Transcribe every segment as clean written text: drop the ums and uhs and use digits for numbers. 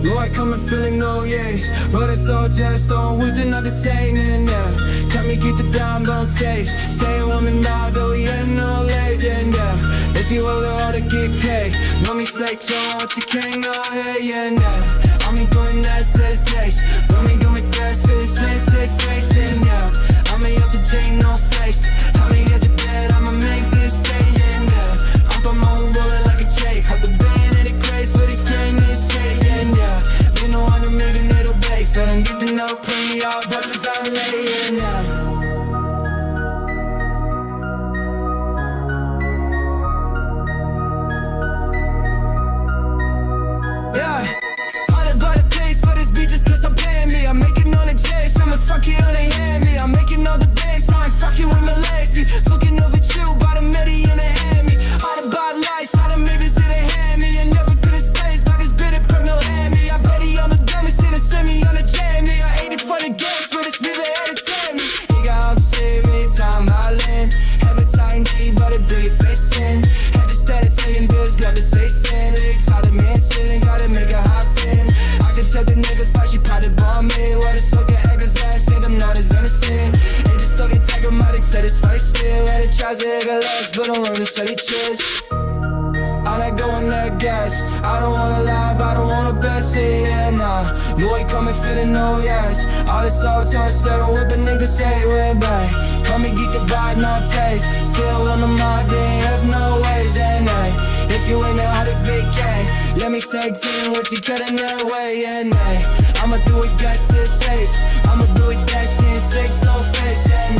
Lord, come and feeling no yes, but it's all just on with another saying, yeah. Tell me get the dime, don't taste. Say a woman now, though we ain't no lazy, yeah. If you owe the order, get paid. No mistake, so what you can't go ahead, yeah. I'm doing that, says taste. Let me do my best, face, sick face, yeah. I'm up the chain, no face. How me at the bed, I'ma make this day, yeah. I'm on my own roller like a Jake. Have the band in the craze, but it's getting this day, yeah. You know I'm making little bake, but I'm getting no plenty of brothers I'm laying, yeah. Fuck you, they hand me. I'm making all the banks, so I'm fucking with my legs. Be fucking over you, by the medi in the hand me. All the bad lights, all the niggas in the hand me. And never could have spaced, like it's been a criminal hand me. I bet he on the dummies, hit a semi on the jammy. I ate it for the games, but it's me that had to tell me. He got upset me, time island. Have a tight knee, but a big face in. Had to start telling bills, got to say sin. Legs, all the man chillin', gotta make a hop in. I could tell the niggas, but she probably bomb me. What it's looking at, I'm not as innocent. Ain't just talking tagomatic, said it's fight still. And it tries to hit a last, but I'm learning to set it chest. I like doing that gas. I don't wanna lie, but I don't wanna best it, yeah, nah. Boy, come and feeling no yes. All this all turn settle, whip a nigga say we're back. Come and get the bite, no taste. Still on the mind, they ain't up no ways, and if you ain't know how to Big K, let me say 10 what you cutting that way, and I'ma do it best in 6. I'ma do it best in 6 on face, and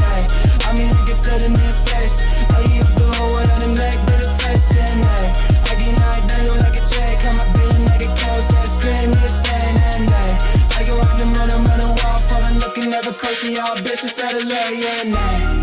I mean you can tell in their face. How you doing what I done make to the face, and I get knocked down like a J. Come up being like a coast, that's scream insane, and I go out the murder wall, falling looking never crazy, all bitches out of lay, yeah,